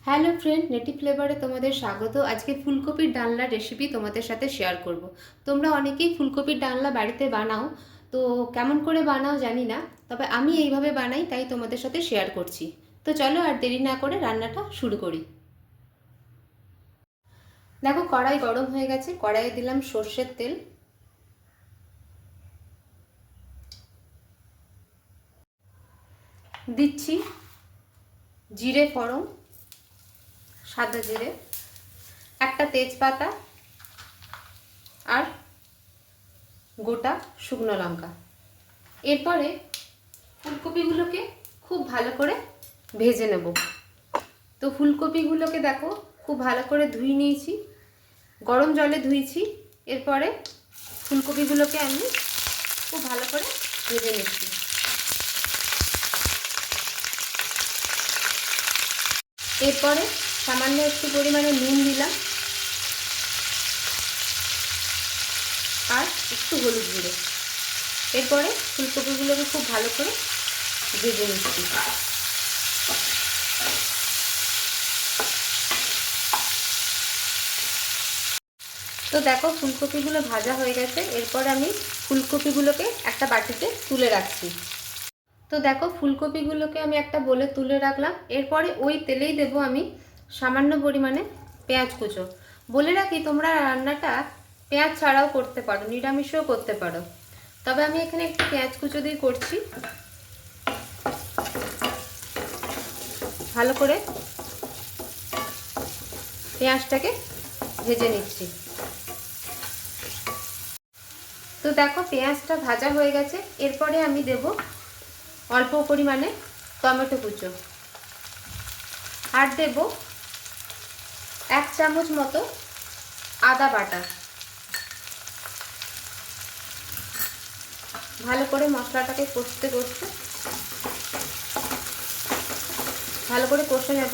Hello friend, native ফ্লেভারে তোমাদের স্বাগত। আজকে ফুলকপির ডালনার রেসিপি তোমাদের সাথে শেয়ার করব। তোমরা অনেকেই ফুলকপির ডালনা বাড়িতে বানাও, তো কেমন করে বানাও জানি না, তবে আমি এইভাবে বানাই, তাই তোমাদের সাথে শেয়ার করছি। তো চলো আর দেরি না করে রান্নাটা শুরু করি। দেখো, কড়াই গরম হয়ে গেছে, কড়াইয়ে দিলাম সর্ষের তেল। দিচ্ছি জিরে ফোড়ন, সাদা জিরে, একটা তেজপাতা আর গোটা শুকনো লঙ্কা। এরপরে ফুলকপিগুলোকে খুব ভালো করে ভেজে নেব। তো ফুলকপিগুলোকে দেখো খুব ভালো করে ধুয়ে নিয়েছি, গরম জলে ধুয়েছি। এরপরে ফুলকপিগুলোকে আমি খুব ভালো করে ভেজে নিচ্ছি। এরপরে সামান্য একটু পরিমাণে নুন দিলাম আর একটু হলুদ গুঁড়ো। এরপরে ফুলকপিগুলোকে খুব ভালো করে ভেজে নিচ্ছি। তো দেখো ফুলকপিগুলো ভাজা হয়ে গেছে। এরপর আমি ফুলকপিগুলোকে একটা বাটিতে তুলে রাখছি। তো দেখো ফুলকপিগুলোকে আমি একটা বলে তুলে রাখলাম। এরপরে ওই তেলেই দেব আমি সামান্য পরিমাণে পেঁয়াজ কুচো। বলে রাখি, তোমরা রান্নাটা পেঁয়াজ ছাড়াও করতে পারো, নিরামিষও করতে পারো, তবে আমি এখানে একটু পেঁয়াজ কুচো দিয়ে করছি। ভালো করে পেঁয়াজটাকে ভেজে নিচ্ছি। তো দেখো পেঁয়াজটা ভাজা হয়ে গেছে। এরপরে আমি দেব অল্প পরিমাণে টমেটো কুচো আর দেব 1 চামচ মতো আদা বাটা। ভালো করে মশলাটাকে কষতে কষতে ভালো করে কষে নেব।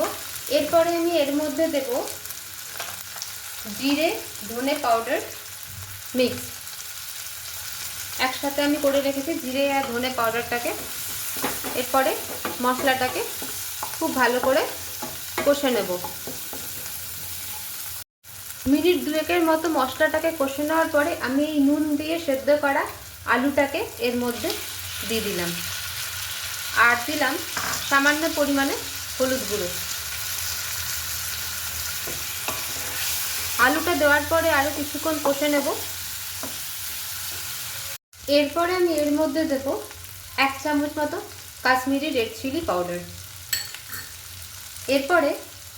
এরপরে আমি এর মধ্যে দেব জিরে ধনে পাউডার মিক্স। একসাথে আমি করে রেখেছি জিরে আর ধনে পাউডারটাকে। এরপরে মশলাটাকে খুব ভালো করে কষে নেব। মিনিট 2 মতো মশলাটাকে কষে নেওয়ার পরে আমি এই নুন দিয়ে সেদ্ধ করা আলুটাকে এর মধ্যে দিয়ে দিলাম আর দিলাম সামান্য পরিমাণে হলুদ গুঁড়ো। আলুটা দেওয়ার পরে আরও কিছুক্ষণ কষে নেব। এরপরে আমি এর মধ্যে দেব 1 চামচ মতো কাশ্মীরি রেড চিলি পাউডার। এরপরে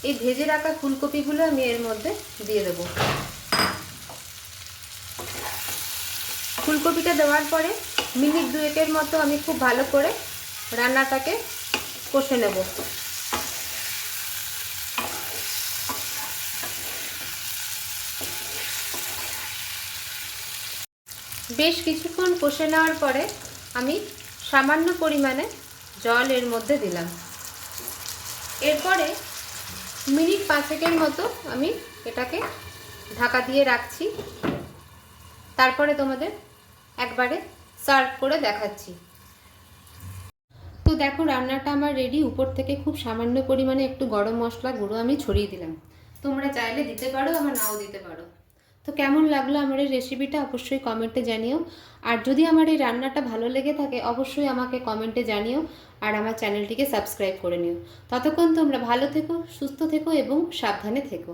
এই ভেজে রাখা ফুলকপিগুলো আমি এর মধ্যে দিয়ে দেব। ফুলকপিটা দেওয়ার পরে মিনিট 2 মতো আমি খুব ভালো করে রান্নাটাকে কষে নেব। বেশ কিছুক্ষণ কষে নেওয়ার পরে আমি সামান্য পরিমাণে জল এর মধ্যে দিলাম। এরপরে মিনিট 5 মতো আমি এটাকে ঢাকা দিয়ে রাখছি। তারপরে তোমাদের একবারে সার্ভ করে দেখাচ্ছি। তো দেখো রান্নাটা আমার রেডি। উপর থেকে খুব সামান্য পরিমাণে একটু গরম মশলা গুঁড়ো আমি ছড়িয়ে দিলাম। তোমরা চাইলে দিতে পারো, আবার নাও দিতে পারো। তো কেমন লাগলো আমার এই রেসিপিটা অবশ্যই কমেন্টে জানিও। আর যদি আমার এই রান্নাটা ভালো লেগে থাকে অবশ্যই আমাকে কমেন্টে জানিও আর আমার চ্যানেলটিকে সাবস্ক্রাইব করে নিও। ততক্ষণ তোমরা ভালো থেকো, সুস্থ থেকো এবং সাবধানে থেকো।